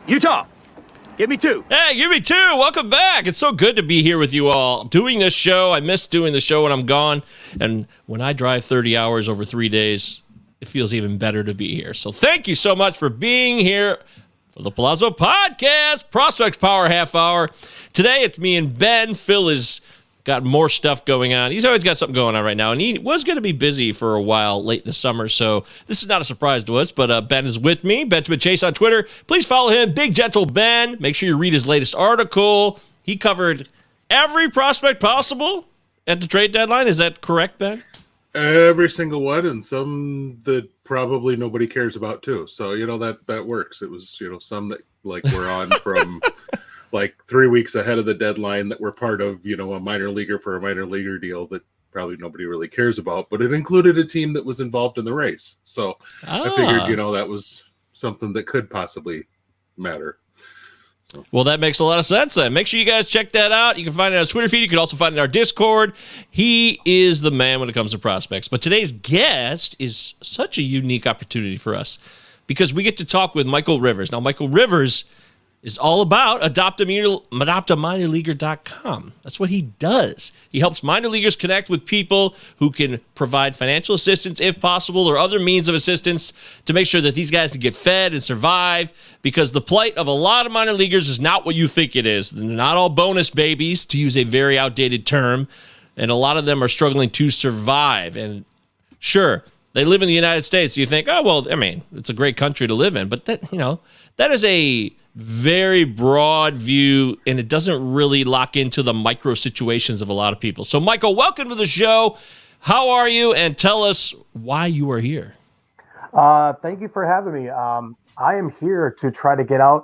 Utah, give me two. Hey, give me two. Welcome back. It's so good to be here with you all doing this show. I miss doing the show when I'm gone. And when I drive 30 hours over 3 days, it feels even better to be here. So thank you so much for being here for the Palazzo Podcast, Prospects Power Half Hour. Today it's me and Ben. Phil has got more stuff going on. He's always got something going on right now, and he was going to be busy for a while late in the summer, so this is not a surprise to us, but Ben is with me, Benjamin Chase on Twitter. Please follow him, Big Gentle Ben. Make sure you read his latest article. He covered every prospect possible at the trade deadline. Is that correct, Ben? Every single one, and some that probably nobody cares about too. So, that works. It was, some that were on from like 3 weeks ahead of the deadline that were part of, a minor leaguer for a minor leaguer deal that probably nobody really cares about, but it included a team that was involved in the race. So I figured, that was something that could possibly matter. Well, that makes a lot of sense then. Make sure you guys check that out. You can find it on his Twitter feed. You can also find it in our Discord. He is the man when it comes to prospects. But today's guest is such a unique opportunity for us because we get to talk with Michael Rivers. Now, Michael Rivers is all about adoptaminorleaguer.com. That's what he does. He helps minor leaguers connect with people who can provide financial assistance, if possible, or other means of assistance to make sure that these guys can get fed and survive, because the plight of a lot of minor leaguers is not what you think it is. They're not all bonus babies, to use a very outdated term, and a lot of them are struggling to survive. And sure, they live in the United States. So you think, oh, well, I mean, it's a great country to live in. But that is a very broad view, and it doesn't really lock into the micro situations of a lot of people. So, Michael, welcome to the show. How are you? And tell us why you are here. Thank you for having me. I am here to try to get out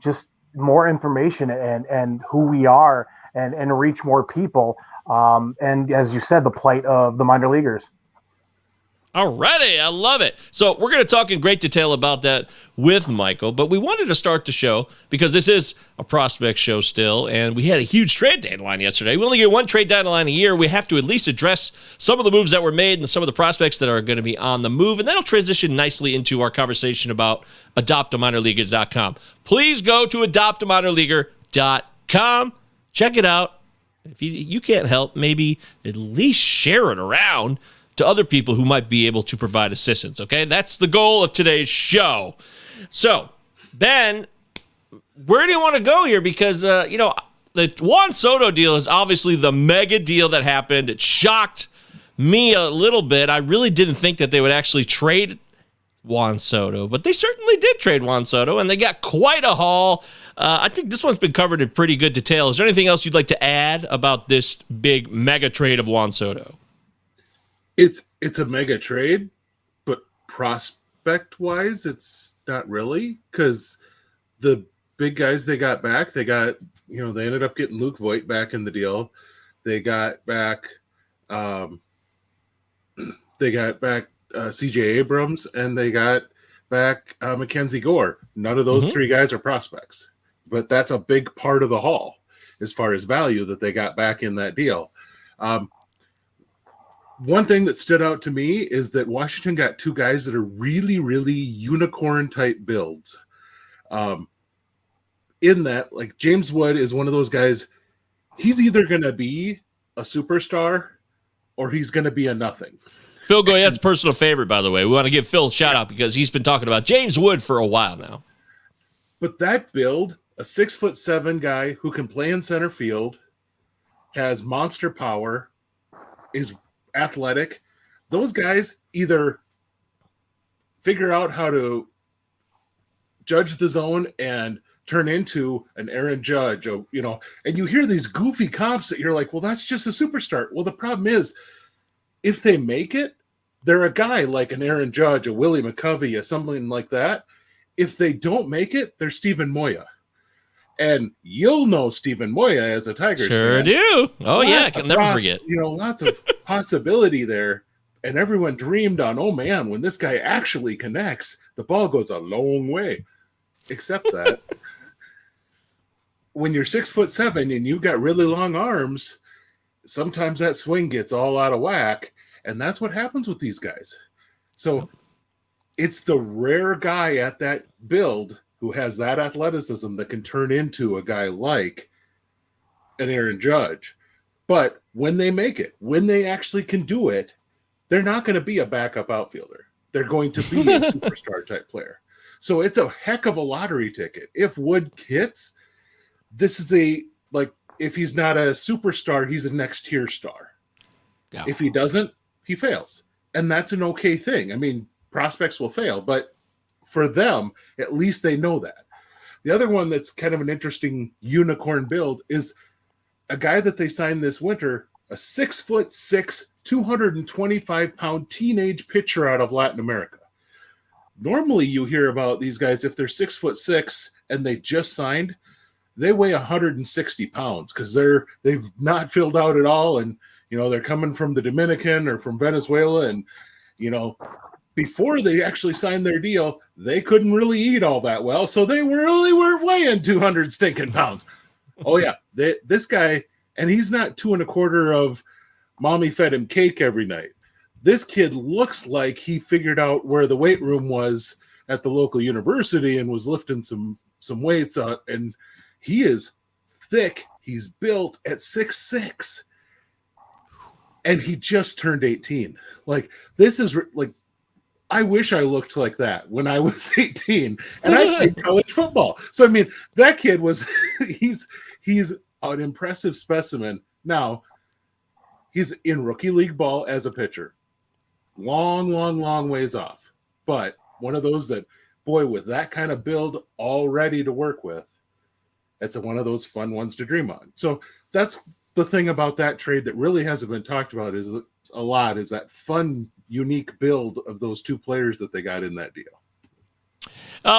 just more information and who we are and reach more people. And as you said, the plight of the minor leaguers. Alrighty, I love it. So we're going to talk in great detail about that with Michael, but we wanted to start the show because this is a prospect show still, and we had a huge trade deadline yesterday. We only get one trade deadline a year. We have to at least address some of the moves that were made and some of the prospects that are going to be on the move, and that'll transition nicely into our conversation about adoptaminorleaguer.com. Please go to adoptaminorleaguer.com. Check it out. If you can't help, maybe at least share it around to other people who might be able to provide assistance, okay? That's the goal of today's show. So, Ben, where do you want to go here? Because, the Juan Soto deal is obviously the mega deal that happened. It shocked me a little bit. I really didn't think that they would actually trade Juan Soto, but they certainly did trade Juan Soto, and they got quite a haul. I think this one's been covered in pretty good detail. Is there anything else you'd like to add about this big mega trade of Juan Soto? It's a mega trade, but prospect-wise, it's not really, because the big guys they got back, they ended up getting Luke Voit back in the deal. They got back C.J. Abrams, and they got back Mackenzie Gore. None of those three guys are prospects, but that's a big part of the haul as far as value that they got back in that deal. One thing that stood out to me is that Washington got two guys that are really, really unicorn-type builds. In that, like, James Wood is one of those guys, he's either going to be a superstar or he's going to be a nothing. Phil Goyette's personal favorite, by the way. We want to give Phil a shout-out because he's been talking about James Wood for a while now. But that build, a 6'7" guy who can play in center field, has monster power, is athletic. Those guys either figure out how to judge the zone and turn into an Aaron Judge, and you hear these goofy comps that you're like, well, that's just a superstar. Well, the problem is, if they make it, they're a guy like an Aaron Judge, a Willie McCovey, or something like that. If they don't make it, they're Steven Moya. And you'll know Steven Moya as a Tigers Sure fan. do. Oh, yeah, I can never forget. Lots of possibility there. And everyone dreamed on, oh, man, when this guy actually connects, the ball goes a long way. Except that when you're 6'7" and you've got really long arms, sometimes that swing gets all out of whack, and that's what happens with these guys. So it's the rare guy at that build who has that athleticism that can turn into a guy like an Aaron Judge. But when they make it, when they actually can do it, they're not going to be a backup outfielder. They're going to be a superstar type player. So it's a heck of a lottery ticket. If Wood hits, this is if he's not a superstar, he's a next tier star. Yeah. If he doesn't, he fails. And that's an okay thing. I mean, prospects will fail, but for them, at least they know that. The other one that's kind of an interesting unicorn build is a guy that they signed this winter, a 6'6", 225-pound teenage pitcher out of Latin America. Normally you hear about these guys, if they're 6'6" and they just signed, they weigh 160 pounds because they've not filled out at all. And, they're coming from the Dominican or from Venezuela. And, before they actually signed their deal, they couldn't really eat all that well. So they really weren't weighing 200 stinking pounds. Oh yeah. This guy, and he's not 2 1/4 of mommy fed him cake every night. This kid looks like he figured out where the weight room was at the local university and was lifting some weights out. And he is thick. He's built at 6'6", and he just turned 18. Like, this is like, I wish I looked like that when I was 18 and I played college football. So, I mean, that kid was, he's an impressive specimen. Now, he's in rookie league ball as a pitcher. Long ways off. But one of those that, boy, with that kind of build all ready to work with, it's one of those fun ones to dream on. So that's the thing about that trade that really hasn't been talked about is that fun, unique build of those two players that they got in that deal.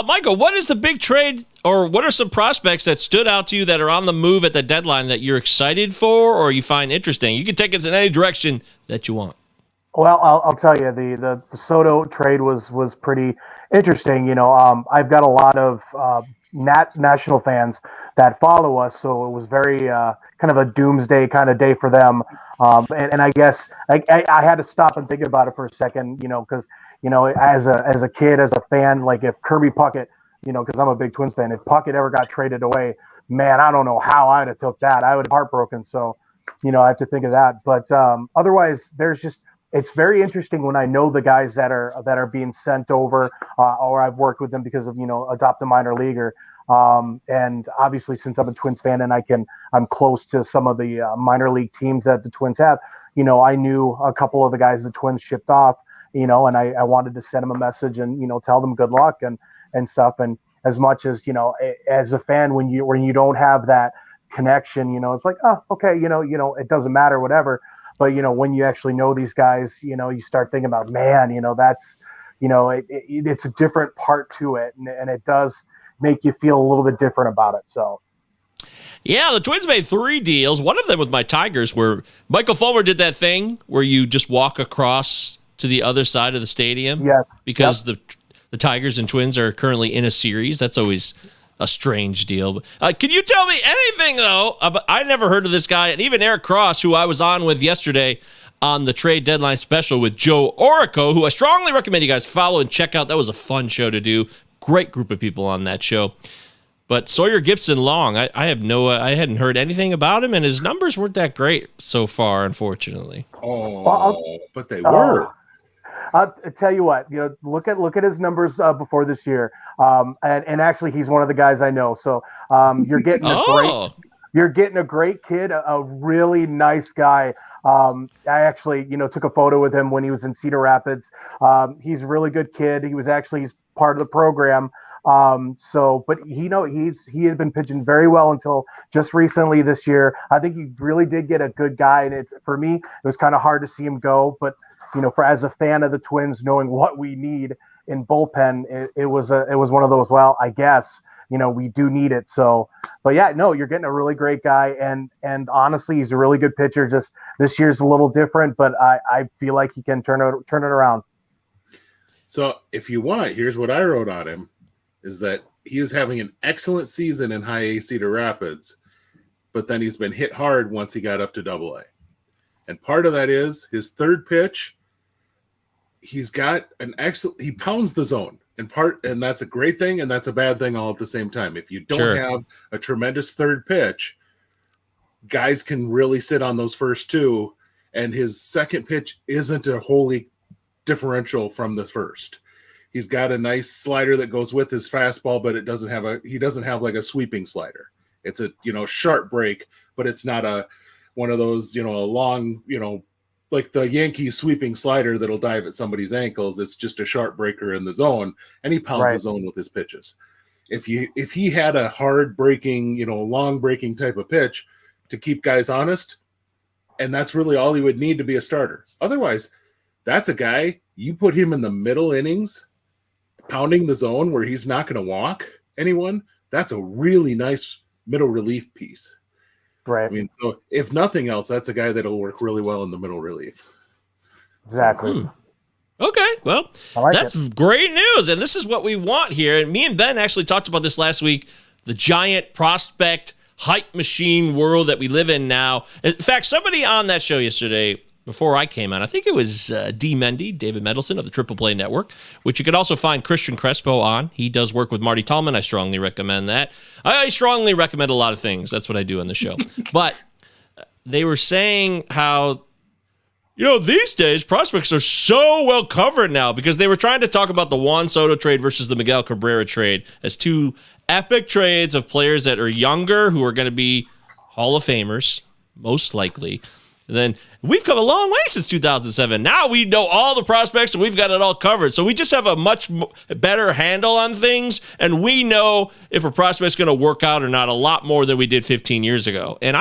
Michael, what is the big trade, or what are some prospects that stood out to you that are on the move at the deadline that you're excited for or you find interesting? You can take it in any direction that you want. Well, I'll tell you, the Soto trade was pretty interesting. I've got a lot of national fans that follow us, so it was very kind of a doomsday kind of day for them. And I guess I had to stop and think about it for a second, because as a kid, as a fan, like if Kirby Puckett, because I'm a big Twins fan, if Puckett ever got traded away, man, I don't know how I'd have took that. I would have heartbroken. So, I have to think of that. But otherwise, it's very interesting when I know the guys that are being sent over, or I've worked with them because of adopt a minor leaguer. And obviously, since I'm a Twins fan and I'm close to some of the minor league teams that the Twins have, I knew a couple of the guys the Twins shipped off, and I wanted to send them a message and tell them good luck and stuff. And as much as as a fan, when you don't have that connection, it's like, oh, okay, it doesn't matter, whatever. But, when you actually know these guys, you start thinking about, man, that's, it's a different part to it. And it does make you feel a little bit different about it. So, yeah, the Twins made 3 deals. One of them with my Tigers, where Michael Fulmer did that thing where you just walk across to the other side of the stadium. Yes. Because the Tigers and Twins are currently in a series. That's always a strange deal. Can you tell me anything, though? I never heard of this guy. And even Eric Cross, who I was on with yesterday on the trade deadline special with Joe Orico, who I strongly recommend you guys follow and check out. That was a fun show to do. Great group of people on that show. But Sawyer Gibson Long, I hadn't heard anything about him, and his numbers weren't that great so far, unfortunately. But they were. I'll tell you what, look at his numbers before this year. And actually he's one of the guys I know. So you're getting a great kid, a really nice guy. I actually, took a photo with him when he was in Cedar Rapids. He's a really good kid. He's part of the program. But he had been pitching very well until just recently this year. I think he really did get a good guy. And for me, it was kind of hard to see him go, but as a fan of the Twins, knowing what we need in bullpen, it was one of those, well, I guess, we do need it. So, but yeah, no, you're getting a really great guy. And honestly, he's a really good pitcher. Just this year's a little different, but I feel like he can turn it around. So if you want, here's what I wrote on him is that he is having an excellent season in high A Cedar Rapids, but then he's been hit hard once he got up to Double A. And part of that is his third pitch. He's got an excellent. He pounds the zone, and that's a great thing, and that's a bad thing all at the same time. If you don't have a tremendous third pitch, guys can really sit on those first two, and his second pitch isn't a wholly differential from the first. He's got a nice slider that goes with his fastball, but he doesn't have like a sweeping slider. It's a, sharp break, but it's not one of those, a long, like the Yankees sweeping slider that'll dive at somebody's ankles. It's just a sharp breaker in the zone, and he pounds the zone with his pitches. If he had a hard breaking, long breaking type of pitch to keep guys honest, and that's really all he would need to be a starter. Otherwise, that's a guy, you put him in the middle innings, pounding the zone where he's not going to walk anyone. That's a really nice middle relief piece. Right. I mean, so if nothing else, that's a guy that'll work really well in the middle relief. Exactly. Okay, well, that's great news, and this is what we want here. And me and Ben actually talked about this last week, the giant prospect hype machine world that we live in now. In fact, somebody on that show yesterday, before I came on, I think it was D. Mendy, David Mendelson of the Triple Play Network, which you could also find Christian Crespo on. He does work with Marty Tallman. I strongly recommend that. I strongly recommend a lot of things. That's what I do on the show. But they were saying how, these days prospects are so well covered now, because they were trying to talk about the Juan Soto trade versus the Miguel Cabrera trade as two epic trades of players that are younger who are going to be Hall of Famers, most likely. And then we've come a long way since 2007. Now we know all the prospects, and we've got it all covered. So we just have a much better handle on things, and we know if a prospect's going to work out or not a lot more than we did 15 years ago. And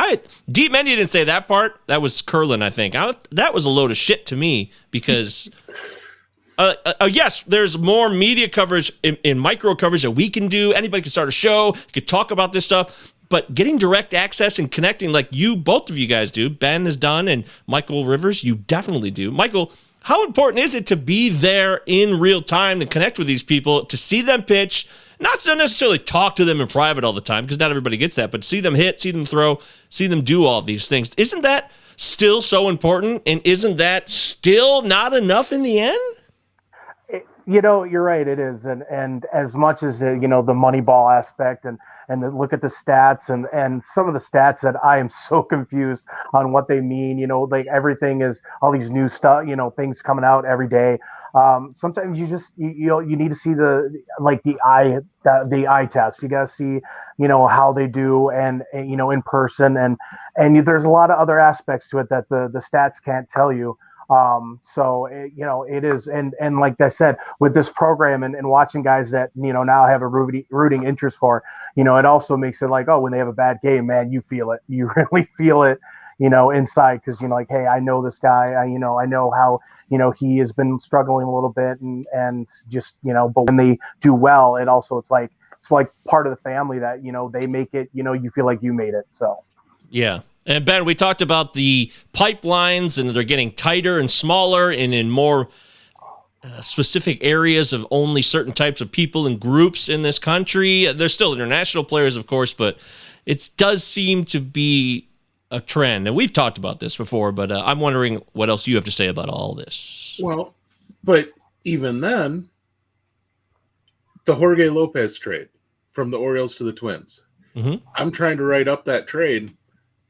Deep Mendy didn't say that part. That was Curlin, I think. That was a load of shit to me, because yes, there's more media coverage in micro coverage that we can do. Anybody can start a show, could talk about this stuff. But getting direct access and connecting like both of you guys do, Ben has done, and Michael Rivers, you definitely do. Michael, how important is it to be there in real time to connect with these people, to see them pitch, not to necessarily talk to them in private all the time, because not everybody gets that, but see them hit, see them throw, see them do all these things? Isn't that still so important, and isn't that still not enough in the end? You're right. It is, and as much as the money ball aspect and look at the stats and some of the stats that I am so confused on what they mean. Like everything is all these new stuff. Things coming out every day. Sometimes you just you need to see the eye test. You got to see how they do and in person and there's a lot of other aspects to it that the stats can't tell you. It is, and like I said, with this program and watching guys that, now have a rooting interest for, it also makes it like, oh, when they have a bad game, man, you feel it, you really feel it, inside. Cause like, hey, I know this guy, I know how, he has been struggling a little bit and just, but when they do well, it's like part of the family that, they make it, you feel like you made it. So, yeah. And Ben, we talked about the pipelines, and they're getting tighter and smaller and in more specific areas of only certain types of people and groups in this country. There's still international players, of course, but it does seem to be a trend. And we've talked about this before, but I'm wondering what else you have to say about all this. Well, but even then, the Jorge Lopez trade from the Orioles to the Twins. Mm-hmm. I'm trying to write up that trade.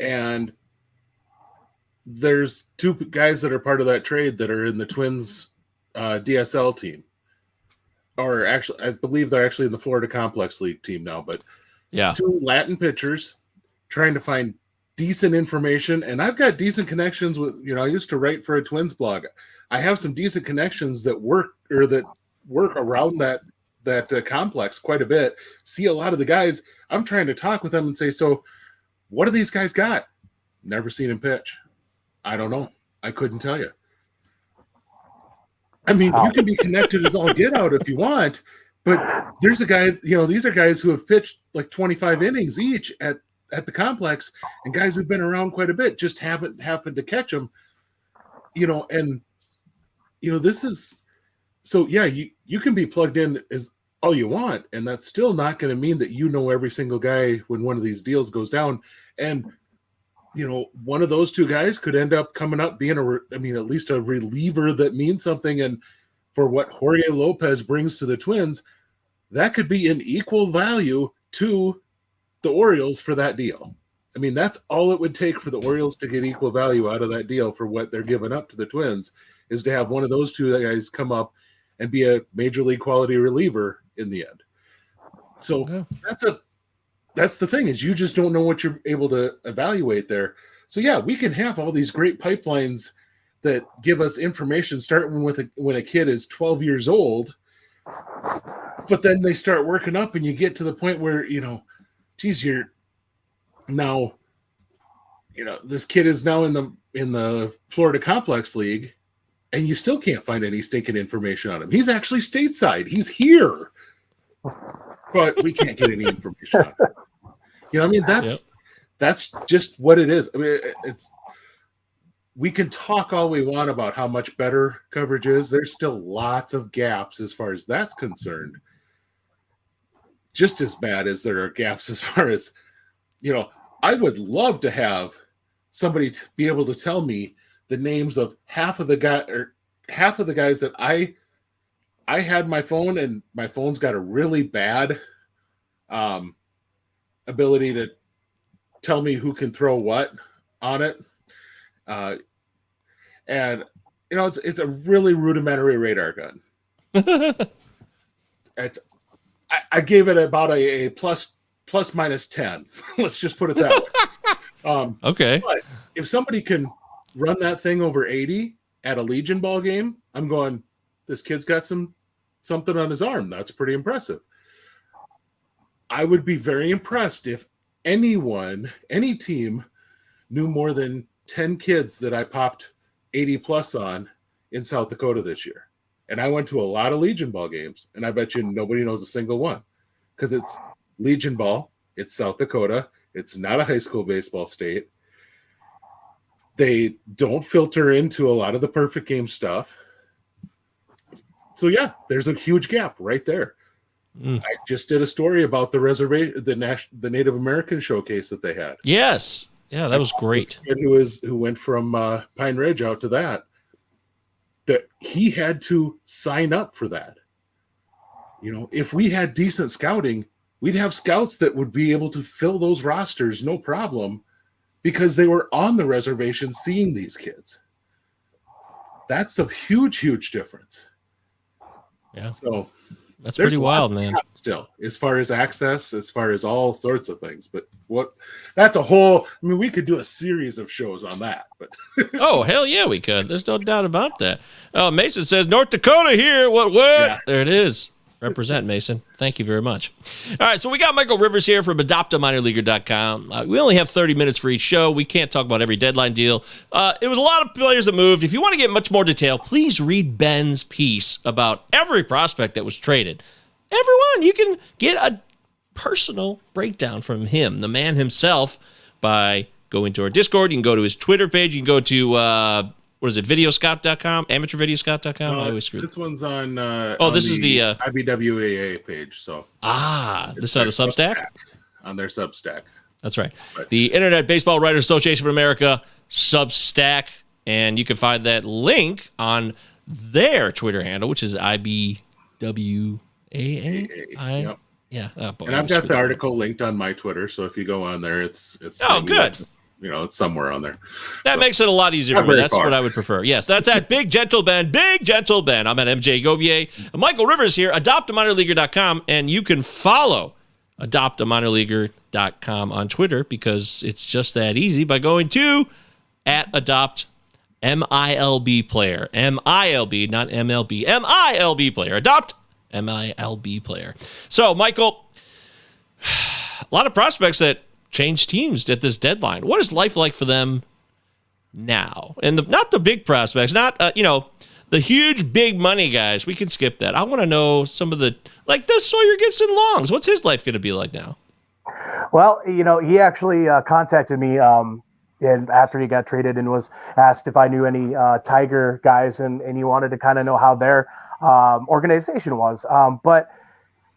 And there's two guys that are part of that trade that are in the Twins DSL team. Or actually, I believe they're actually in the Florida Complex League team now. But yeah, two Latin pitchers trying to find decent information. And I've got decent connections with, I used to write for a Twins blog. I have some decent connections that work around that complex quite a bit. See a lot of the guys. I'm trying to talk with them and say, so what do these guys got? Never seen him pitch. I don't know. I couldn't tell you. I mean, you can be connected as all get out if you want, but there's a guy, these are guys who have pitched like 25 innings each at the complex, and guys who've been around quite a bit just haven't happened to catch them, this is, so yeah, you can be plugged in as all you want, and that's still not going to mean that you know every single guy when one of these deals goes down. And one of those two guys could end up coming up being at least a reliever that means something. And for what Jorge Lopez brings to the Twins, that could be an equal value to the Orioles for that deal. I mean, that's all it would take for the Orioles to get equal value out of that deal for what they're giving up to the Twins, is to have one of those two guys come up and be a major league quality reliever in the end. So that's the thing, is you just don't know what you're able to evaluate there. So yeah, we can have all these great pipelines that give us information starting with when a kid is 12 years old, but then they start working up and you get to the point where, you're now, this kid is now in the Florida Complex League, and you still can't find any stinking information on him. He's actually stateside. He's here, but we can't get any information on him. That's just what it is. I mean, we can talk all we want about how much better coverage is. There's still lots of gaps as far as that's concerned. Just as bad as there are gaps as far as, I would love to have somebody to be able to tell me the names of half of the guys that I had my phone, and my phone's got a really bad ability to tell me who can throw what on it. And it's a really rudimentary radar gun. I gave it about a plus minus 10. Let's just put it that way. Okay. But if somebody can run that thing over 80 at a Legion ball game, I'm going, this kid's got something on his arm. That's pretty impressive. I would be very impressed if any team knew more than 10 kids that I popped 80 plus on in South Dakota this year. And I went to a lot of Legion ball games, and I bet you nobody knows a single one, because it's Legion ball. It's South Dakota. It's not a high school baseball state. They don't filter into a lot of the perfect game stuff. So yeah, there's a huge gap right there. I just did a story about the reservation, the Native American showcase that they had. Yes. Yeah, that was great. Who went from Pine Ridge out to that he had to sign up for that. If we had decent scouting, we'd have scouts that would be able to fill those rosters, no problem, because they were on the reservation seeing these kids. That's a huge, huge difference. Yeah. So that's pretty wild, man. Still, as far as access, as far as all sorts of things, but that's a whole. I mean, we could do a series of shows on that. But oh, hell yeah, we could. There's no doubt about that. Oh, Mason says North Dakota here. What? Yeah. There it is. Represent, Mason. Thank you very much. All right, so we got Michael Rivers here from AdoptAMinorLeaguer.com. We only have 30 minutes for each show. We can't talk about every deadline deal. It was a lot of players that moved. If you want to get much more detail, please read Ben's piece about every prospect that was traded. Everyone, you can get a personal breakdown from him, the man himself, by going to our Discord. You can go to his Twitter page. You can go to... what is it, videoscout.com, amateurvideoscout.com? I always screw this one's on this is the IBWAA page. So this is on the Substack? On their Substack. That's right. The Internet Baseball Writers Association of America Substack, and you can find that link on their Twitter handle, which is IBWAA. Yep. Yeah. And I've got the article linked on my Twitter, so if you go on there, it's good. It's somewhere on there. That makes it a lot easier for me. That's what I would prefer. Yes, that's at Big Gentle Ben. Big Gentle Ben. I'm at MJ Govier. Michael Rivers here, AdoptAMinorLeaguer.com, and you can follow AdoptAMinorLeaguer.com on Twitter, because it's just that easy by going to @Adopt MILB player. MILB, not MLB. MILB player. Adopt MILB player. So, Michael, a lot of prospects that change teams at this deadline. What is life like for them now? And not the big prospects, not the huge big money guys. We can skip that. I want to know some of the Sawyer Gibson Longs. What's his life going to be like now? Well, he actually contacted me and after he got traded, and was asked if I knew any Tiger guys, and he wanted to kind of know how their organization was. But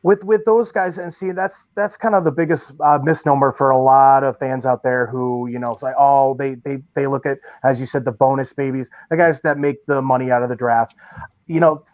with those guys, and see, that's kind of the biggest misnomer for a lot of fans out there who, say, oh, they look at, as you said, the bonus babies, the guys that make the money out of the draft.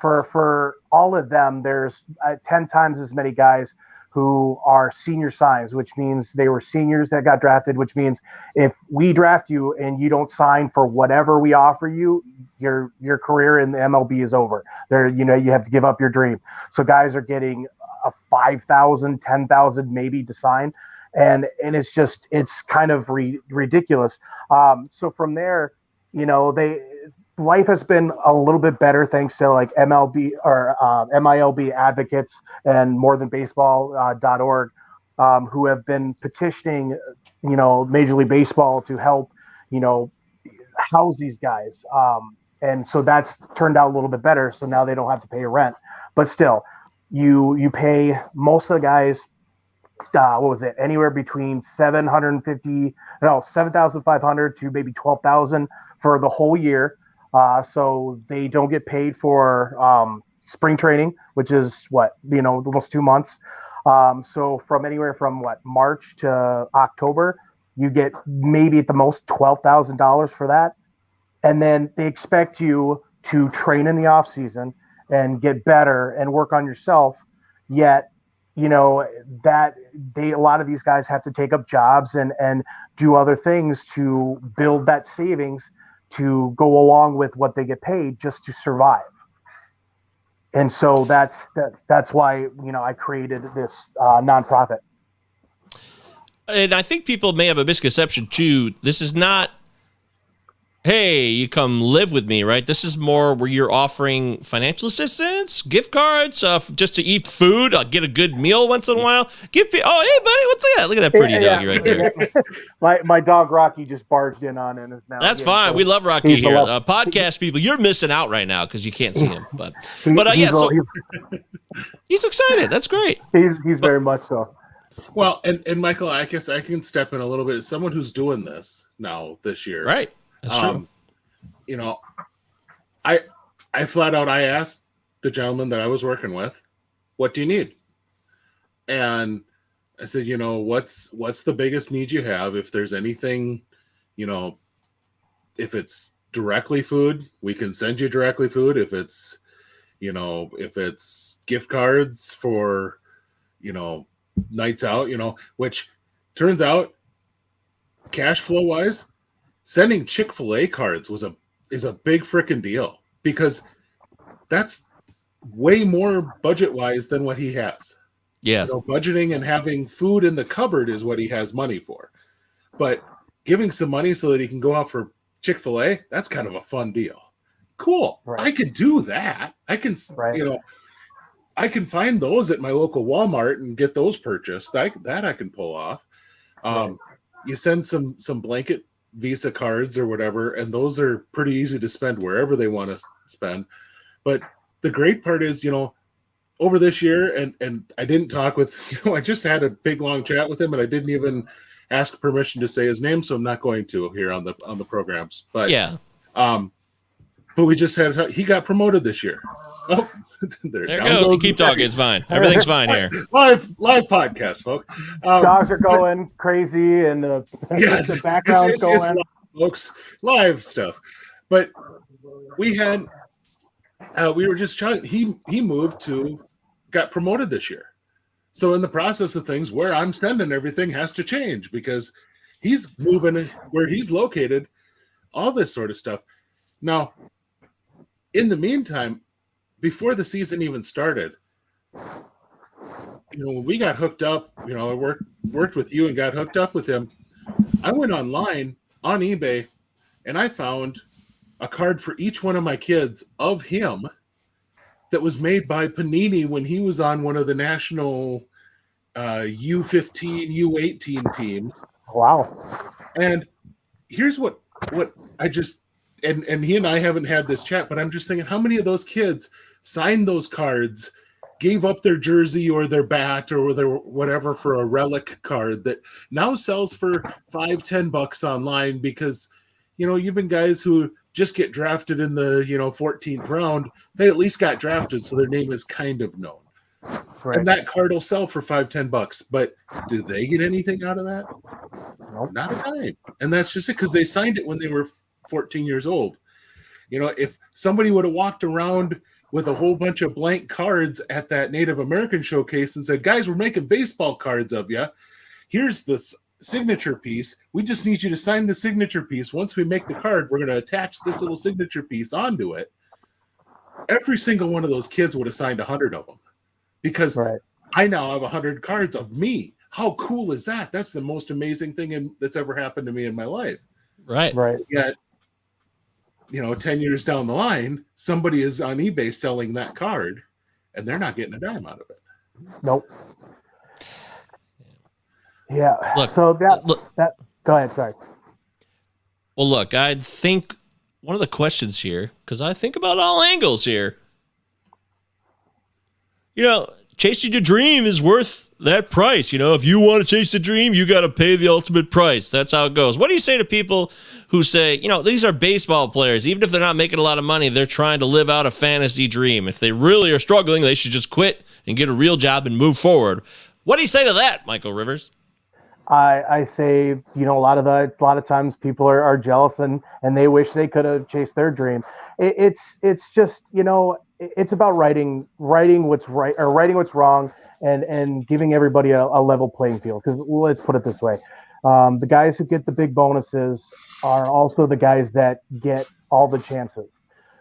For all of them, there's 10 times as many guys who are senior signs, which means they were seniors that got drafted, which means if we draft you and you don't sign for whatever we offer you, your career in the MLB is over. You have to give up your dream. So guys are getting a 5,000, 10,000 maybe to sign. And it's kind of ridiculous. So from there, life has been a little bit better thanks to like MLB or MILB advocates and morethanbaseball.org, who have been petitioning, Major League Baseball to help, house these guys. And so that's turned out a little bit better. So now they don't have to pay rent, but still you pay most of the guys, what was it? Anywhere between 7,500 to maybe 12,000 for the whole year. So they don't get paid for spring training, which is almost 2 months. So from anywhere from March to October, you get maybe at the most $12,000 for that. And then they expect you to train in the off season and get better and work on yourself. Yet, that a lot of these guys have to take up jobs and do other things to build that savings to go along with what they get paid just to survive. And so that's why, I created this nonprofit. And I think people may have a misconception too. This is not, hey, you come live with me, right? This is more where you're offering financial assistance, gift cards, just to eat food, get a good meal once in a while. Oh, hey, buddy, what's that? Look at that pretty doggy right there. My dog Rocky just barged in on and is now. That's fine. So we love Rocky here. Podcast people, you're missing out right now because you can't see him. But he's excited. That's great. He's very much so. Well, and Michael, I guess I can step in a little bit as someone who's doing this now this year. Right. That's true. I flat out, I asked the gentleman that I was working with, what do you need? And I said, what's the biggest need you have? If there's anything, if it's directly food, we can send you directly food. If it's, if it's gift cards for, nights out, which turns out cash flow wise, sending Chick-fil-A cards is a big freaking deal because that's way more budget-wise than what he has. Yeah. Budgeting and having food in the cupboard is what he has money for. But giving some money so that he can go out for Chick-fil-A, that's kind of a fun deal. Cool. Right. I could do that. I can, I can find those at my local Walmart and get those purchased. I can pull off. You send some blanket Visa cards or whatever, and those are pretty easy to spend wherever they want to spend. But the great part is, over this year, and I didn't talk with, I just had a big long chat with him, and I didn't even ask permission to say his name, so I'm not going to here on the programs. But yeah, but we just had he got promoted this year. Oh, there you go. Keep talking. It's fine. Everything's fine here. Live podcast, folks. Dogs are going crazy, and the background's going. It's live, folks, live stuff. But we had, we were just trying. He got promoted this year. So in the process of things, where I'm sending everything has to change because he's moving where he's located. All this sort of stuff. Now, in the meantime, before the season even started, when we got hooked up, I worked with you and got hooked up with him. I went online on eBay and I found a card for each one of my kids of him that was made by Panini when he was on one of the national U15, U18 teams. Wow. And here's what I just, and he and I haven't had this chat, but I'm just thinking, how many of those kids signed those cards, gave up their jersey or their bat or their whatever for a relic card that now sells for $5-10 online because, even guys who just get drafted in the, 14th round, they at least got drafted. So their name is kind of known. Right. And that card will sell for $5-10. But do they get anything out of that? Nope. Not a dime. And that's just it, because they signed it when they were 14 years old. If somebody would have walked around with a whole bunch of blank cards at that Native American showcase and said, guys, we're making baseball cards of you. Here's this signature piece. We just need you to sign the signature piece. Once we make the card, we're going to attach this little signature piece onto it. Every single one of those kids would have signed 100 of them, because I now have 100 cards of me. How cool is that? That's the most amazing thing that's ever happened to me in my life. Right. Yet, 10 years down the line, somebody is on eBay selling that card, and they're not getting a dime out of it. Nope. Yeah. Look, so that go ahead. Sorry. Well, look, I think one of the questions here, because I think about all angles here, chasing your dream is worth that price. If you want to chase the dream, you got to pay the ultimate price. That's how it goes. What do you say to people who say, these are baseball players, even if they're not making a lot of money, they're trying to live out a fantasy dream. If they really are struggling, they should just quit and get a real job and move forward. What do you say to that, Michael Rivers? I say, a lot of times people are jealous and they wish they could have chased their dream. It's just, it's about writing what's right or writing what's wrong and giving everybody a level playing field. Because let's put it this way. The guys who get the big bonuses are also the guys that get all the chances.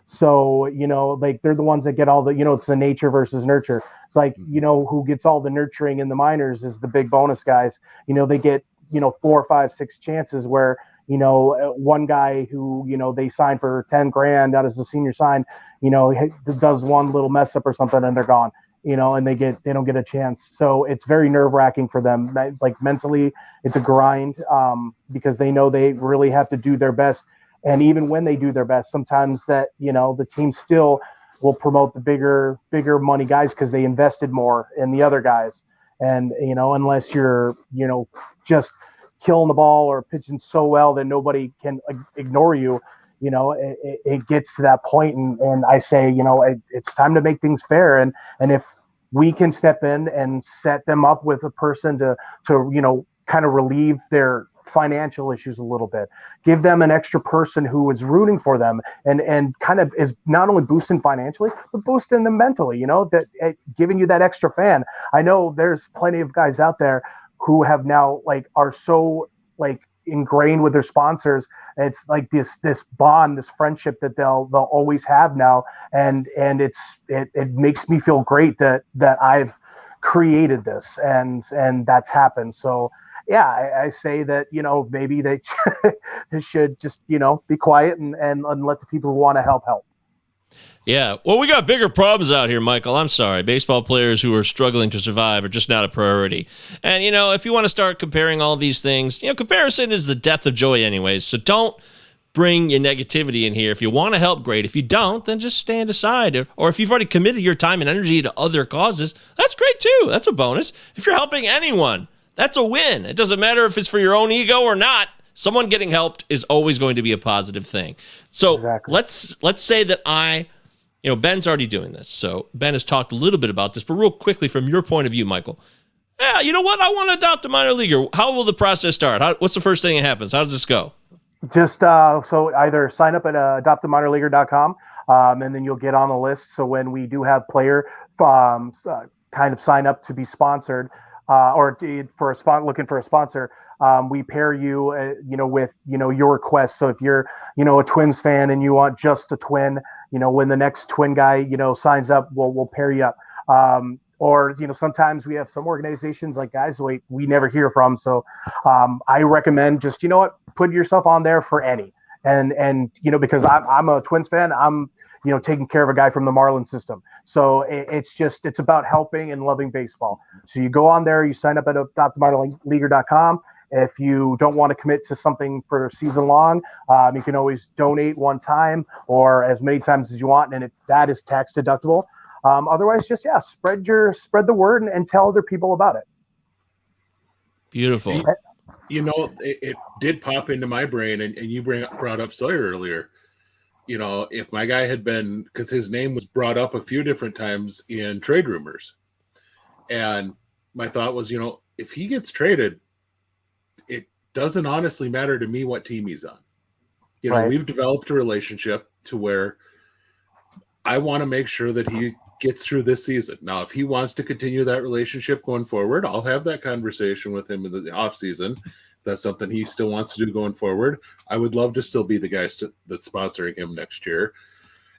So, they're the ones that get all the, it's the nature versus nurture. It's like, who gets all the nurturing in the minors is the big bonus guys. They get, 4, 5, 6 chances where, one guy who, they sign for 10 grand out as a senior sign, does one little mess up or something and they're gone, and they don't get a chance. So it's very nerve wracking for them. Like mentally, it's a grind because they know they really have to do their best. And even when they do their best, sometimes that, the team still will promote the bigger money guys because they invested more in the other guys. And, unless you're, just killing the ball or pitching so well that nobody can ignore you, it gets to that point. And I say, it's time to make things fair. And if we can step in and set them up with a person to kind of relieve their financial issues a little bit, give them an extra person who is rooting for them and kind of is not only boosting financially but boosting them mentally, that giving you that extra fan. I know there's plenty of guys out there who have now are so ingrained with their sponsors. It's like this bond, this friendship that they'll always have now, and it makes me feel great that I've created this and that's happened. So yeah, I say that, maybe they should just, be quiet and let the people who want to help. Yeah. Well, we got bigger problems out here, Michael. I'm sorry. Baseball players who are struggling to survive are just not a priority. And, if you want to start comparing all these things, comparison is the death of joy anyways. So don't bring your negativity in here. If you want to help, great. If you don't, then just stand aside. Or if you've already committed your time and energy to other causes, that's great too. That's a bonus. If you're helping anyone, that's a win. It doesn't matter if it's for your own ego or not. Someone getting helped is always going to be a positive thing. So let's say that Ben's already doing this. So Ben has talked a little bit about this, but real quickly from your point of view, Michael, yeah, you know what? I want to adopt a minor leaguer. How will the process start? What's the first thing that happens? How does this go? Just so either sign up at adoptaminorleaguer.com and then you'll get on the list. So when we do have player kind of sign up to be sponsored, or looking for a sponsor, we pair you, with, your request. So if you're, a Twins fan and you want just a Twin, when the next Twin guy, signs up, we'll pair you up. Or, sometimes we have some organizations like guys we never hear from. So I recommend just, put yourself on there for any. And because I'm a Twins fan, I'm, taking care of a guy from the Marlins system. So it's about helping and loving baseball. So you go on there, you sign up at adoptaminorleaguer.com. If you don't want to commit to something for season long, you can always donate one time or as many times as you want, and that is tax deductible. Otherwise, just spread the word and tell other people about it. Beautiful. It did pop into my brain, and you brought up Sawyer earlier. If my guy had been, because his name was brought up a few different times in trade rumors, And my thought was, if he gets traded, it doesn't honestly matter to me what team he's on. Right. We've developed a relationship to where I want to make sure that he gets through this season. Now, if he wants to continue that relationship going forward, I'll have that conversation with him in the off season. If that's something he still wants to do going forward, I would love to still be the guy that's sponsoring him next year.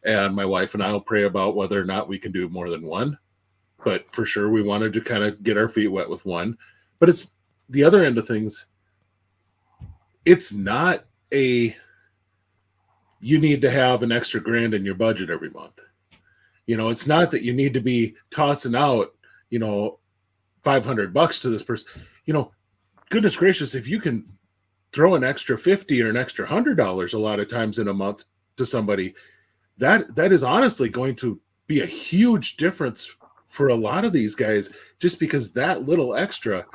And my wife and I will pray about whether or not we can do more than one. But for sure, we wanted to kind of get our feet wet with one. But it's the other end of things. It's not you need to have an extra grand in your budget every month. It's not that you need to be tossing out, $500 to this person. Goodness gracious, if you can throw an extra $50 or an extra $100 a lot of times in a month to somebody, that is honestly going to be a huge difference for a lot of these guys, just because that little extra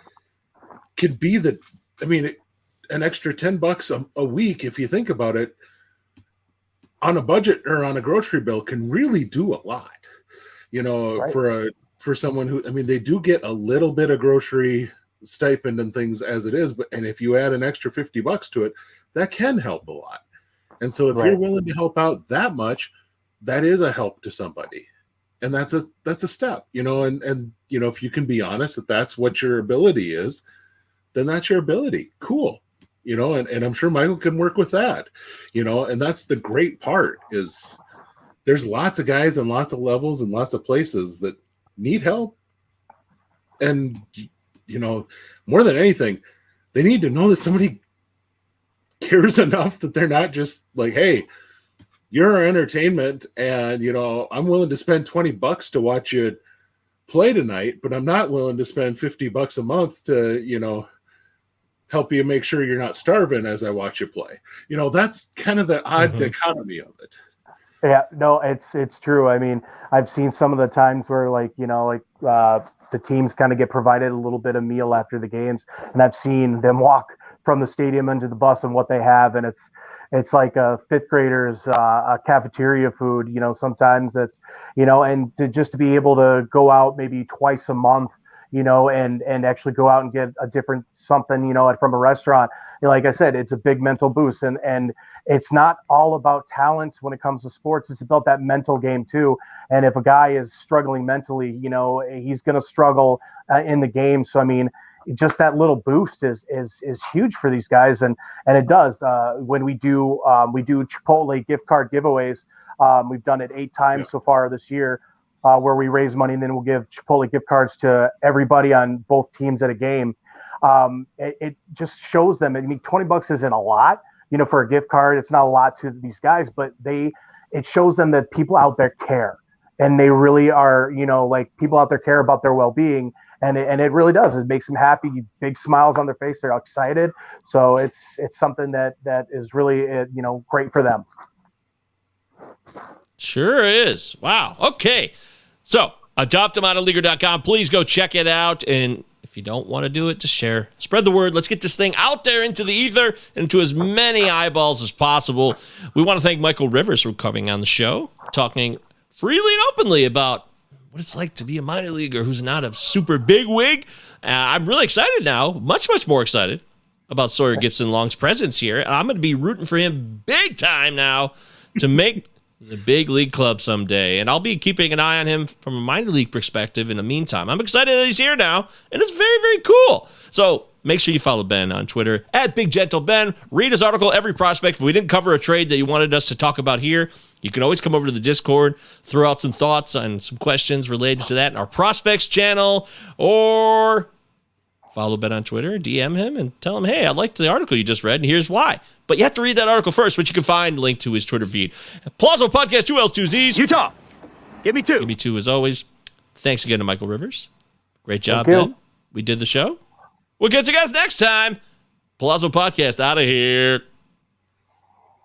can be an extra $10 a week, if you think about it, on a budget or on a grocery bill can really do a lot, right. for someone who, they do get a little bit of grocery stipend and things as it is, and if you add an extra $50 to it, that can help a lot. And so if right. you're willing to help out that much, that is a help to somebody. And that's a step, and if you can be honest that that's what your ability is, then that's your ability. Cool. And I'm sure Michael can work with that, and that's the great part is there's lots of guys and lots of levels and lots of places that need help. And, more than anything, they need to know that somebody cares enough that they're not just like, hey, you're our entertainment and, I'm willing to spend $20 to watch you play tonight, but I'm not willing to spend $50 a month to, help you make sure you're not starving as I watch you play. That's kind of the odd dichotomy of it. Yeah, no, it's true. I've seen some of the times where the teams kind of get provided a little bit of meal after the games, and I've seen them walk from the stadium into the bus and what they have, and it's like a fifth grader's cafeteria food. Sometimes it's and to be able to go out maybe twice a month, and actually go out and get a different something, from a restaurant. Like I said, it's a big mental boost, and it's not all about talent when it comes to sports. It's about that mental game too. And if a guy is struggling mentally, he's going to struggle in the game. So, just that little boost is huge for these guys. And it does, when we do Chipotle gift card giveaways, we've done it 8 times so far this year. Where we raise money and then we'll give Chipotle gift cards to everybody on both teams at a game. It just shows them. $20 isn't a lot, for a gift card. It's not a lot to these guys, but it shows them that people out there care, and they really are. People out there care about their well-being, and it really does. It makes them happy. Big smiles on their face. They're excited. So it's something that is really great for them. Sure is. Wow. Okay. So, adoptaminaleaguer.com. Please go check it out. And if you don't want to do it, just share. Spread the word. Let's get this thing out there into the ether and to as many eyeballs as possible. We want to thank Michael Rivers for coming on the show, talking freely and openly about what it's like to be a minor leaguer who's not a super big wig. I'm really excited now, much, much more excited about Sawyer Gibson Long's presence here. And I'm going to be rooting for him big time now to make the big league club someday, and I'll be keeping an eye on him from a minor league perspective in the meantime. I'm excited that he's here now, and it's very, very cool. So make sure you follow Ben on Twitter at BigGentleBen. Read his article, Every Prospect. If we didn't cover a trade that you wanted us to talk about here, you can always come over to the Discord, throw out some thoughts and some questions related to that in our Prospects channel, or follow Ben on Twitter, DM him, and tell him, hey, I liked the article you just read, and here's why. But you have to read that article first, which you can find linked to his Twitter feed. Plazo Podcast, 2 L's, 2 Z's. Utah, give me 2. Give me 2 as always. Thanks again to Michael Rivers. Great job, Thank you. Ben. We did the show. We'll get you guys next time. Palazzo Podcast out of here.